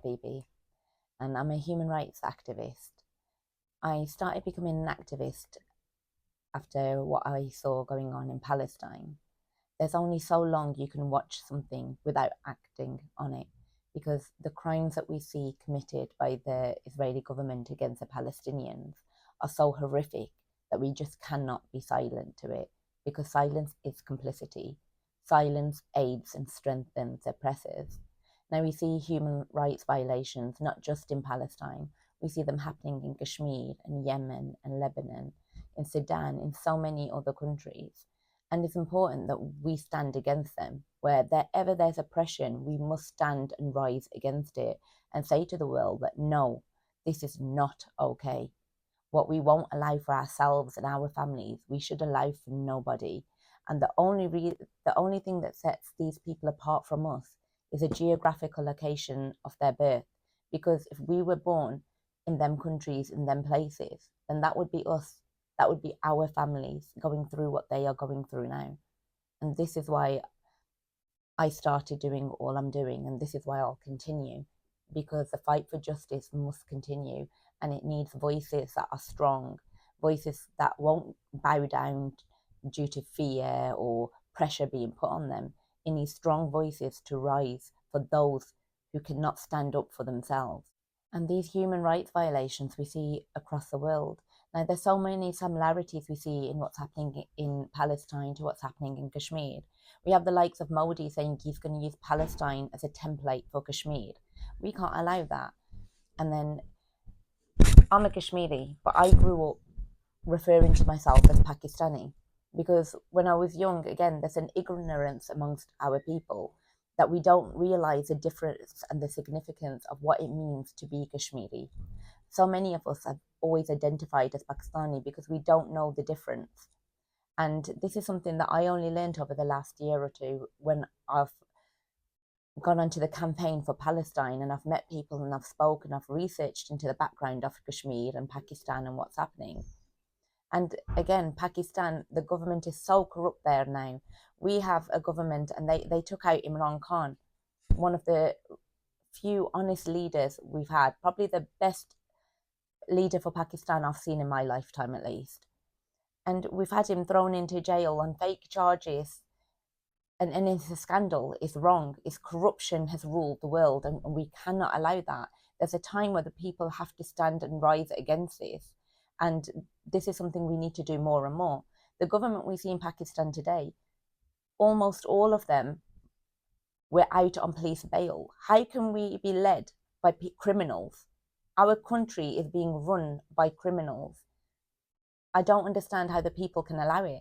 Shakeela Bibi, and I'm a human rights activist. I started becoming an activist after what I saw going on in Palestine. There's only so long you can watch something without acting on it, because the crimes that we see committed by the Israeli government against the Palestinians are so horrific that we just cannot be silent to it, because silence is complicity. Silence aids and strengthens oppressors. Now we see human rights violations not just in Palestine, we see them happening in Kashmir and Yemen and Lebanon, in Sudan, in so many other countries. And it's important that we stand against them. Wherever there's oppression, we must stand and rise against it and say to the world that no, this is not okay. What we won't allow for ourselves and our families, we should allow for nobody. And the only thing that sets these people apart from us is a geographical location of their birth. Because if we were born in them countries, in them places, then that would be us. That would be our families going through what they are going through now. And this is why I started doing all I'm doing, and this is why I'll continue, because the fight for justice must continue, and it needs voices that are strong, voices that won't bow down due to fear or pressure being put on them. It needs strong voices to rise for those who cannot stand up for themselves. And these human rights violations we see across the world. Now, there's so many similarities we see in what's happening in Palestine to what's happening in Kashmir. We have the likes of Modi saying he's going to use Palestine as a template for Kashmir. We can't allow that. And then, I'm a Kashmiri, but I grew up referring to myself as Pakistani. Because when I was young, again, there's an ignorance amongst our people that we don't realise the difference and the significance of what it means to be Kashmiri. So many of us have always identified as Pakistani because we don't know the difference. And this is something that I only learned over the last year or two when I've gone onto the campaign for Palestine, and I've met people and I've spoken, I've researched into the background of Kashmir and Pakistan and what's happening. And again, Pakistan, the government is so corrupt there now. We have a government, and they took out Imran Khan, one of the few honest leaders we've had, probably the best leader for Pakistan I've seen in my lifetime at least. And we've had him thrown into jail on fake charges, and it's a scandal. It's wrong. It's corruption has ruled the world, and we cannot allow that. There's a time where the people have to stand and rise against this. And this is something we need to do more and more. The government we see in Pakistan today, almost all of them were out on police bail. How can we be led by criminals? Our country is being run by criminals. I don't understand how the people can allow it,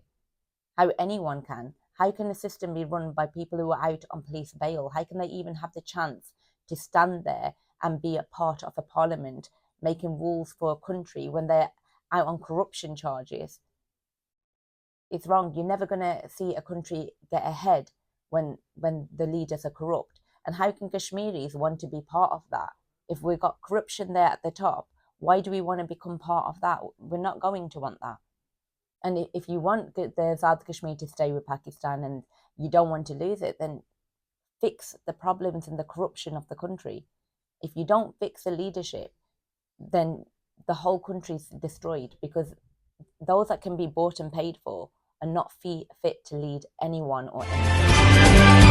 how anyone can. How can the system be run by people who are out on police bail? How can they even have the chance to stand there and be a part of a parliament making rules for a country when they're out on corruption charges? It's wrong. You're never going to see a country get ahead when the leaders are corrupt. And how can Kashmiris want to be part of that? If we've got corruption there at the top, why do we want to become part of that? We're not going to want that. And if you want the South Kashmir to stay with Pakistan and you don't want to lose it, then fix the problems and the corruption of the country. If you don't fix the leadership, then the whole country's destroyed, because those that can be bought and paid for are not fit to lead anyone or anything.